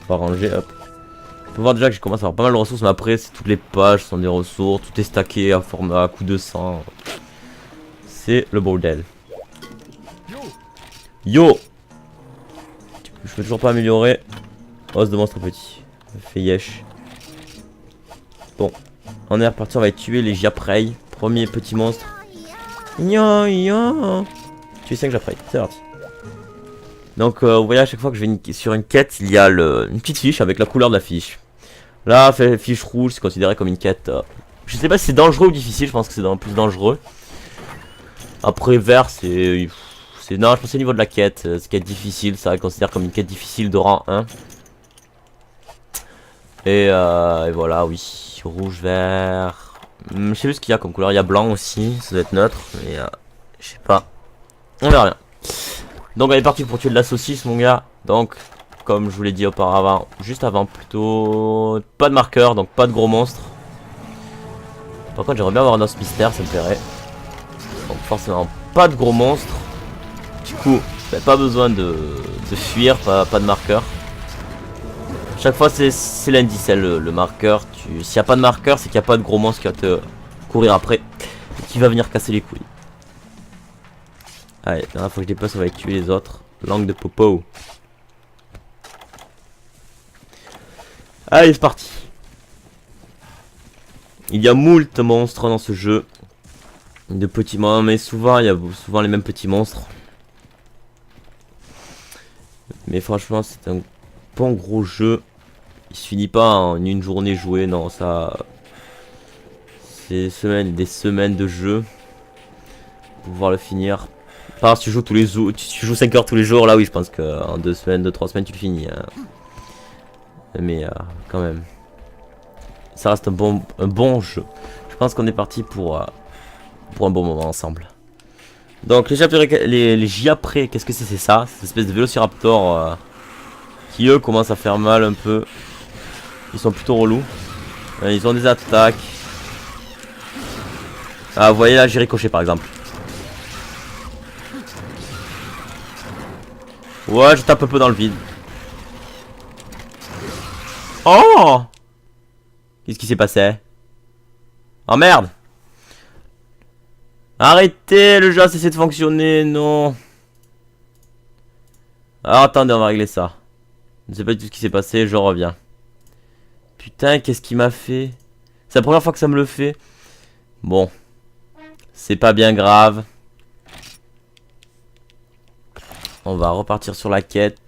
On va ranger, hop. On peut voir déjà que je commence à avoir pas mal de ressources, mais après c'est toutes les pages sont des ressources, tout est stacké à coup de sang. c'est le bordel. Yo! Je peux toujours pas améliorer. Os de monstre petit. Fait yesh. Bon. On est reparti, on va tuer les Japrey. Premier petit monstre. Yo yo! Tuer 5 Japrey, c'est parti. Donc vous voyez à chaque fois que je vais sur une quête, il y a une petite fiche avec la couleur de la fiche. Là, fiche rouge, c'est considéré comme une quête. Je sais pas si c'est dangereux ou difficile, je pense que c'est plus dangereux. Après vert, c'est... Non, je pense que c'est au niveau de la quête. C'est quête difficile, ça considère comme une quête difficile de rang 1. Et voilà, oui. Rouge, vert... je sais plus ce qu'il y a comme couleur, il y a blanc aussi, ça doit être neutre, mais je sais pas. On verra bien. Donc on est parti pour tuer de la saucisse mon gars. Donc comme je vous l'ai dit auparavant, juste avant plutôt, pas de marqueur, donc pas de gros monstres. Par contre j'aimerais bien avoir un os mystère, ça me plairait. Donc forcément pas de gros monstres. Du coup vous n'avez pas besoin de fuir, pas de marqueur. Chaque fois c'est l'indice, le marqueur. S'il n'y a pas de marqueur, c'est qu'il n'y a pas de gros monstre qui va te courir après et qui va venir casser les couilles. Allez, là faut que je dépasse, on va tuer les autres. Langue de popo. Allez, c'est parti. Il y a moult monstres dans ce jeu. De petits monstres, mais souvent il y a souvent les mêmes petits monstres. Mais franchement, c'est un bon gros jeu. Il se finit pas en une journée jouée, non, ça. C'est des semaines de jeu pour pouvoir le finir. Par si tu joues tous les jours, tu joues 5 heures tous les jours, là oui, je pense qu'en 2 semaines, 2-3 semaines, tu le finis. Hein. Mais quand même, ça reste un bon jeu. Je pense qu'on est parti pour un bon moment ensemble. Donc les Japrey, qu'est-ce que c'est ça? Cette espèce de vélociraptor qui eux commencent à faire mal un peu. Ils sont plutôt relous. Ils ont des attaques. Ah, vous voyez là, j'ai ricoché par exemple. Ouais, je tape un peu dans le vide. Oh! Qu'est-ce qui s'est passé? Oh merde! Arrêtez, le jeu a cessé de fonctionner, non. Alors attendez, on va régler ça. Je ne sais pas du tout ce qui s'est passé, je reviens. Putain, qu'est-ce qu'il m'a fait? C'est la première fois que ça me le fait. Bon. C'est pas bien grave. On va repartir sur la quête.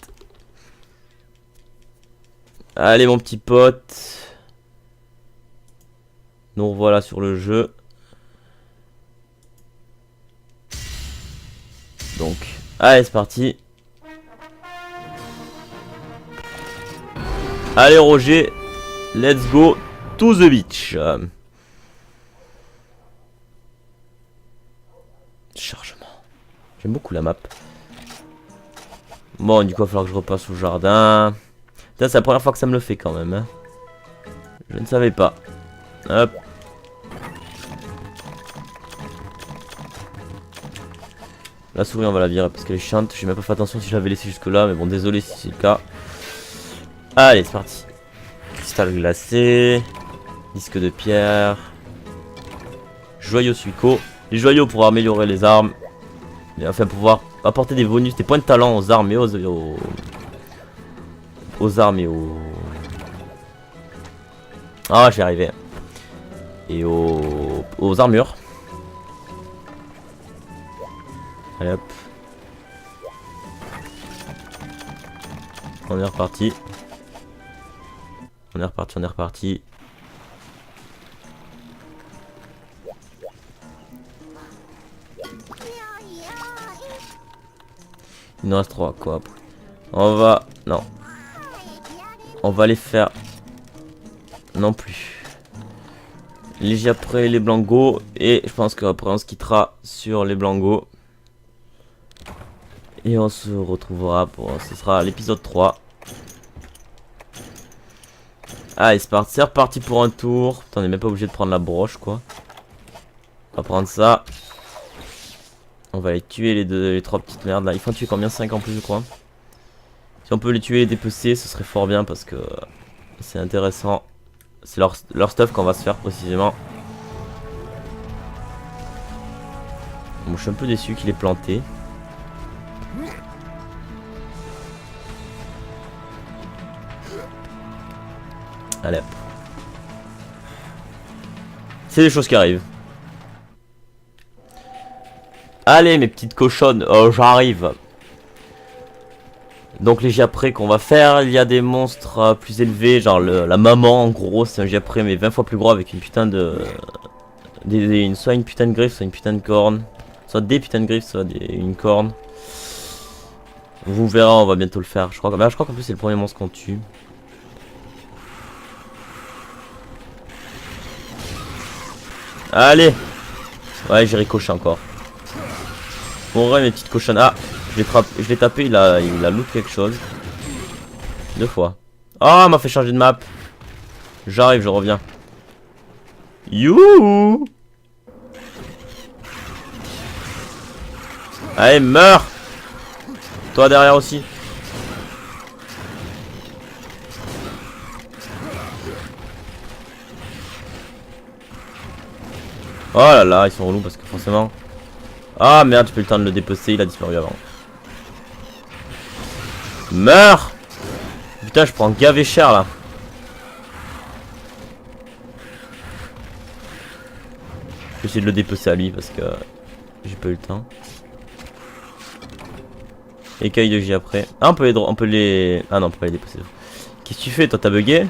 Allez mon petit pote. Nous revoilà sur le jeu. Donc, allez c'est parti. Allez Roger. Let's go to the beach. Chargement. J'aime beaucoup la map. Bon, du coup, il va falloir que je repasse au jardin. Putain, c'est la première fois que ça me le fait quand même. Hein. Je ne savais pas. Hop. La souris, on va la virer parce qu'elle est chiante. J'ai même pas fait attention si je l'avais laissé jusque là. Mais bon, désolé si c'est le cas. Allez, c'est parti. Cristal glacé. Disque de pierre. Joyau suico. Les joyaux pour améliorer les armes. Et enfin, pouvoir apporter des bonus, des points de talent aux armes et aux armes et aux... Ah, j'y arrivé. Et aux armures. Allez hop. On est reparti. On est reparti. Il nous reste 3 quoi. On va... Non. On va les faire... Non plus. Les Japrey, les Blangos. Et je pense qu'après on se quittera sur les Blangos. Et on se retrouvera pour... Ce sera l'épisode 3. Allez, c'est reparti pour un tour. Putain, on est même pas obligé de prendre la broche quoi. On va prendre ça. On va les tuer les 3 petites merdes là. Il faut en tuer combien? 5 en plus je crois. Si on peut les tuer et les dépecer, ce serait fort bien parce que c'est intéressant. C'est leur stuff qu'on va se faire précisément. Bon, je suis un peu déçu qu'il ait planté. Allez hop. C'est des choses qui arrivent. Allez mes petites cochonnes, oh, j'arrive. Donc les Giaprés qu'on va faire, il y a des monstres plus élevés, genre la maman en gros, c'est un Giapré mais 20 fois plus gros avec une putain de... soit une putain de griffe, soit une putain de corne. Soit des putains de griffes, soit une corne. Vous verrez, on va bientôt le faire. Je crois qu'en plus c'est le premier monstre qu'on tue. Allez. Ouais, j'ai ricoché encore. Bon, ouais, mes petites cochonnes. Ah, je l'ai tapé, il a loot quelque chose. 2 fois. Ah, m'a fait changer de map. J'arrive, je reviens. Youhou. Allez, meurs. Toi derrière aussi. Oh là là, ils sont relous parce que forcément... Ah merde, j'ai pas eu le temps de le dépecer, il a disparu avant. Meurs. Putain, je prends gavé cher là. Je vais essayer de le dépecer à lui parce que j'ai pas eu le temps. Écueil de J après. Ah, on peut les... Ah non, on peut pas les dépecer. Qu'est-ce que tu fais toi, t'as bugué?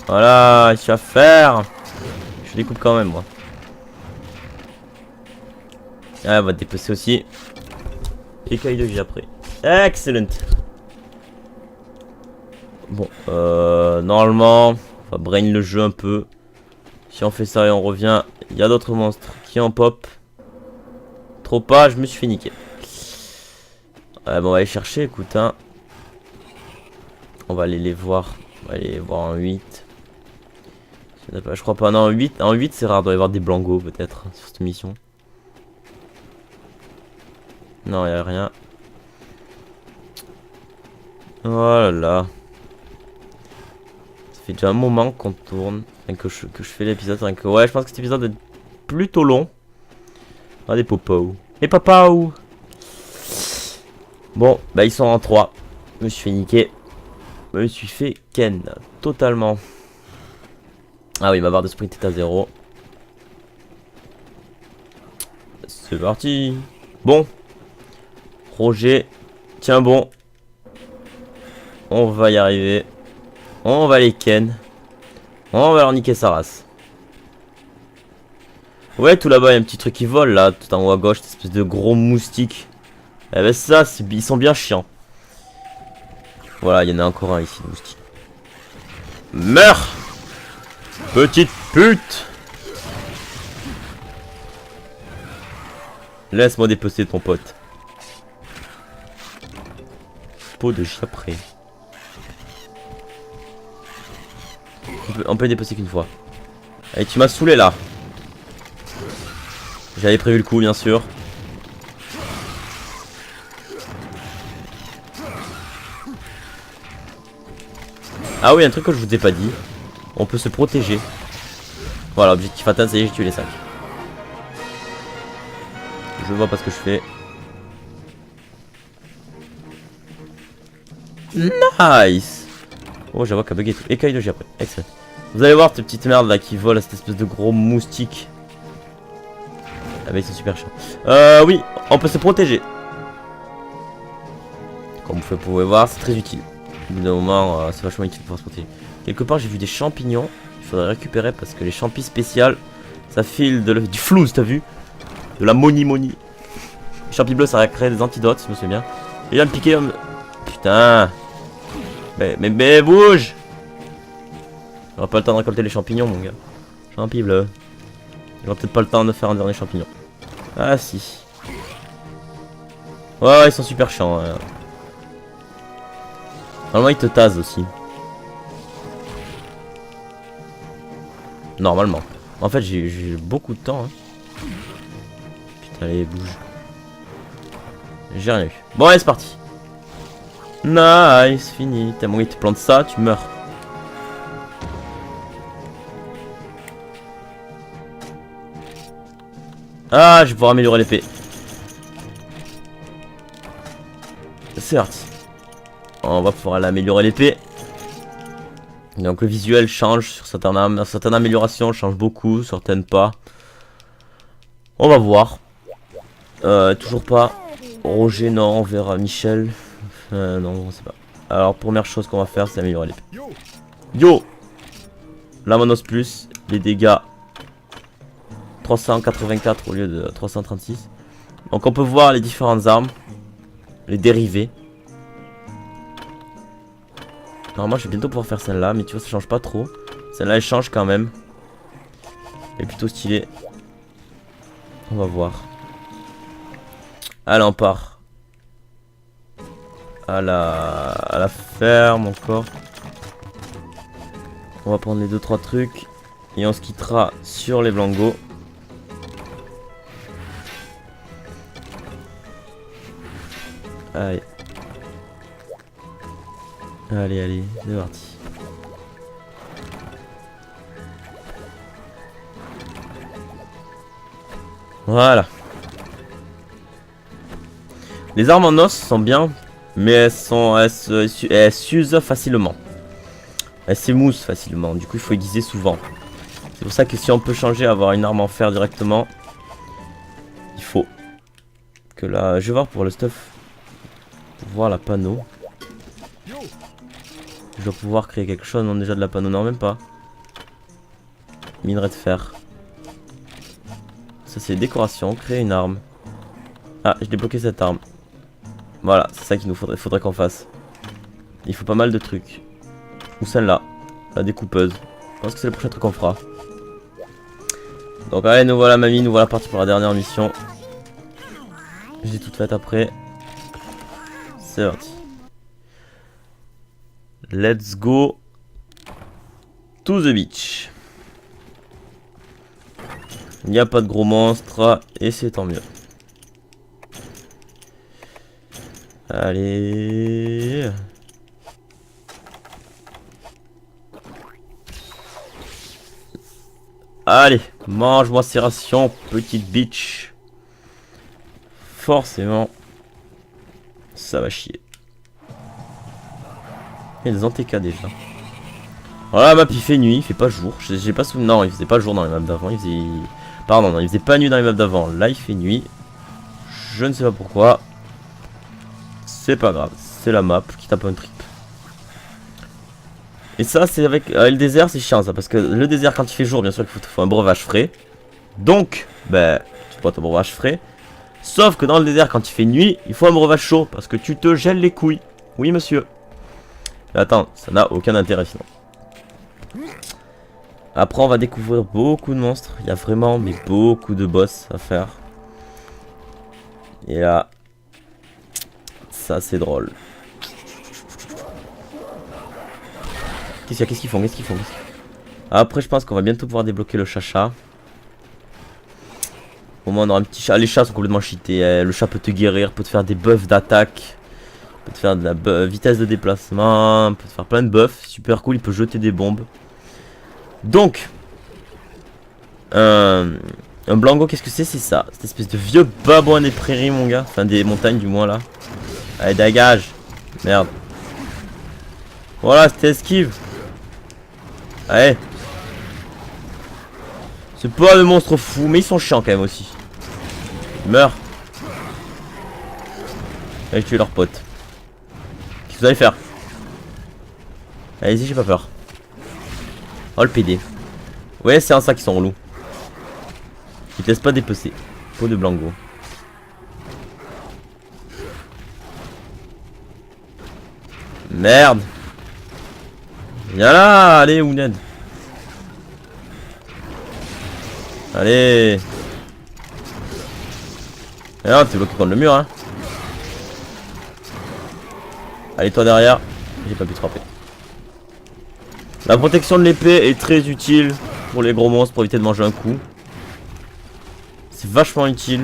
Voilà, il faut faire. Je découpe quand même moi. Ah, on va te dépecer aussi. Écueil de J après. Excellent. Bon, normalement, on va brain le jeu un peu. Si on fait ça et on revient, il y a d'autres monstres qui en pop. Trop pas, je me suis fait niquer. Bon, on va aller chercher, écoute, hein. On va aller les voir. On va aller voir en 8. Je crois pas, non, en 8 c'est rare, il doit y avoir des blancos peut-être sur cette mission. Non, il n'y a rien. Oh là là. Ça fait déjà un moment qu'on tourne. Enfin, que je fais l'épisode. Ouais, je pense que cet épisode est plutôt long. Ah, des popos. Les papaos. Bon, bah ils sont en 3. Je me suis fait niquer. Je me suis fait ken. Totalement. Ah oui, ma barre de sprint est à 0. C'est parti. Bon. Roger. Tiens bon. On va y arriver. On va les ken. On va leur niquer sa race. Ouais, tout là-bas, il y a un petit truc qui vole là, tout en haut à gauche, cette espèce de gros moustique. Eh ben ça, ils sont bien chiants. Voilà, il y en a encore un ici, moustique. Meurs, petite pute. Laisse-moi dépecer ton pote. Peau de Giapré. On peut dépecer qu'une fois. Allez, tu m'as saoulé là. J'avais prévu le coup, bien sûr. Ah oui, un truc que je vous ai pas dit. On peut se protéger. Voilà, objectif atteint, ça y est, j'ai tué les 5. Je vois pas ce que je fais. Nice. Oh, j'avoue qu'à bugger tout. Écueil de J après. Excellent. Vous allez voir cette petite merde là qui vole à cette espèce de gros moustique. Avec son super chiant. Oui, on peut se protéger. Comme vous pouvez voir, c'est très utile. Au bout d'un moment, c'est vachement utile pour se protéger. Quelque part, j'ai vu des champignons. Il faudrait récupérer parce que les champis spéciales, ça file du flouze, t'as vu? De la moni. Les champis bleus, ça va créer des antidotes, si je me souviens bien. Et là, me piquer. Putain. Mais bouge. J'aurai pas le temps de récolter les champignons, mon gars. Champis bleus. J'aurai peut-être pas le temps de faire un dernier champignon. Ah si. Ouais, ils sont super chiants. Ouais. Normalement, ils te tasent aussi. Normalement. En fait, j'ai beaucoup de temps. Hein. Putain, allez, bouge. J'ai rien eu. Bon, allez, c'est parti. Nice, fini. Tellement il te plante ça, tu meurs. Ah, je vais pouvoir améliorer l'épée. C'est parti. On va pouvoir améliorer l'épée. Donc le visuel change sur certaines améliorations, change beaucoup, certaines pas. On va voir. Toujours pas. Roger, non, on verra. Michel. Non, on sait pas. Alors, première chose qu'on va faire, c'est améliorer l'épée. Yo! La Manos Plus, les dégâts 384 au lieu de 336. Donc on peut voir les différentes armes, les dérivés. Normalement je vais bientôt pouvoir faire celle-là, mais tu vois ça change pas trop. Celle-là elle change quand même. Elle est plutôt stylée. On va voir. Allez on part. À la ferme encore. On va prendre les 2-3 trucs. Et on se quittera sur les Blangos. Allez. Allez, c'est parti. Voilà. Les armes en os sont bien, mais elles s'usent facilement. Elles s'émoussent facilement, du coup il faut aiguiser souvent. C'est pour ça que si on peut changer, avoir une arme en fer directement, il faut. Que là, je vais voir pour le stuff. Pour voir la panneau. Je dois pouvoir créer quelque chose, non déjà de la panneau, non même pas. Minerai de fer. Ça c'est décoration, créer une arme. Ah, j'ai débloqué cette arme. Voilà, c'est ça qu'il nous faudrait qu'on fasse. Il faut pas mal de trucs. Ou celle-là, la découpeuse. Je pense que c'est le prochain truc qu'on fera. Donc allez, nous voilà mamie, nous voilà partis pour la dernière mission. J'ai tout fait après. C'est parti. Let's go to the beach. Il n'y a pas de gros monstres et c'est tant mieux. Allez. Allez, mange-moi ces rations, petite bitch. Forcément, ça va chier. Il y a des ANTK déjà. Voilà, la map il fait nuit, il fait pas jour. J'ai pas souvenir. Non, il faisait pas jour dans les maps d'avant. Il faisait. Pardon, non, il faisait pas nuit dans les maps d'avant. Là, il fait nuit. Je ne sais pas pourquoi. C'est pas grave. C'est la map qui tape un trip. Et ça, c'est avec le désert, c'est chiant ça. Parce que le désert, quand il fait jour, bien sûr qu'il faut un breuvage frais. Donc, ben, tu prends ton breuvage frais. Sauf que dans le désert, quand il fait nuit, il faut un breuvage chaud. Parce que tu te gèles les couilles. Oui, monsieur. Mais attends, ça n'a aucun intérêt sinon. Après, on va découvrir beaucoup de monstres. Il y a vraiment, mais beaucoup de boss à faire. Et là, ça c'est drôle. Qu'est-ce qu'ils font? Après, je pense qu'on va bientôt pouvoir débloquer le chacha. Au moins, on aura un petit chat. Les chats sont complètement cheatés. Hein. Le chat peut te guérir, peut te faire des buffs d'attaque. Peut te faire de la vitesse de déplacement, peut te faire plein de buffs, super cool, il peut jeter des bombes. Donc, un Blango, qu'est-ce que c'est? C'est ça, cette espèce de vieux babouin des prairies, mon gars. Enfin, des montagnes, du moins, là. Allez, dégage. Merde. Voilà, c'était esquive. Allez. C'est pas de monstres fous, mais ils sont chiants, quand même, aussi. Ils meurent. Allez, tuer leurs potes. Qu'est-ce que vous allez faire? Allez-y, j'ai pas peur. Oh le PD. Ouais, c'est un ça qui sont relous. Ils te laissent pas dépecer. Peau de Blango. Merde. Viens là, allez Ouned. Allez. Et là, t'es bloqué contre le mur, hein. Allez, toi derrière. J'ai pas pu te frapper. La protection de l'épée est très utile pour les gros monstres pour éviter de manger un coup. C'est vachement utile.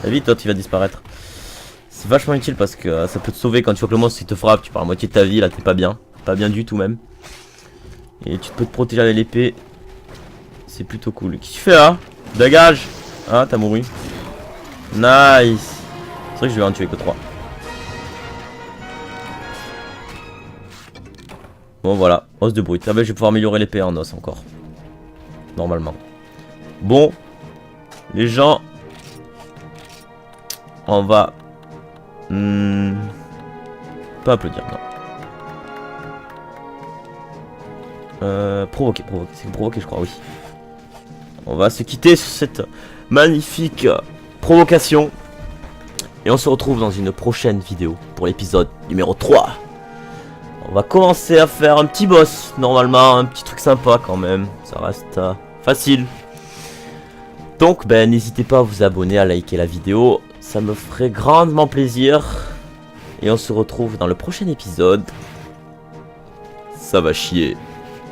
Ah, vite, toi tu vas disparaître. C'est vachement utile parce que ça peut te sauver quand tu vois que le monstre il te frappe. Tu perds la moitié de ta vie, là t'es pas bien. Pas bien du tout même. Et tu peux te protéger avec l'épée. C'est plutôt cool. Qu'est-ce que tu fais là? Dégage. Ah, t'as mouru. Nice. C'est vrai que je vais en tuer que 3. Bon voilà, os de brut. Ah ben je vais pouvoir améliorer l'épée en os encore. Normalement. Bon. Les gens. On va... Pas applaudir, non. Provoquer. C'est provoquer je crois, oui. On va se quitter sur cette magnifique provocation. Et on se retrouve dans une prochaine vidéo pour l'épisode numéro 3. On va commencer à faire un petit boss, normalement, un petit truc sympa quand même. Ça reste facile. Donc, ben, n'hésitez pas à vous abonner, à liker la vidéo. Ça me ferait grandement plaisir. Et on se retrouve dans le prochain épisode. Ça va chier.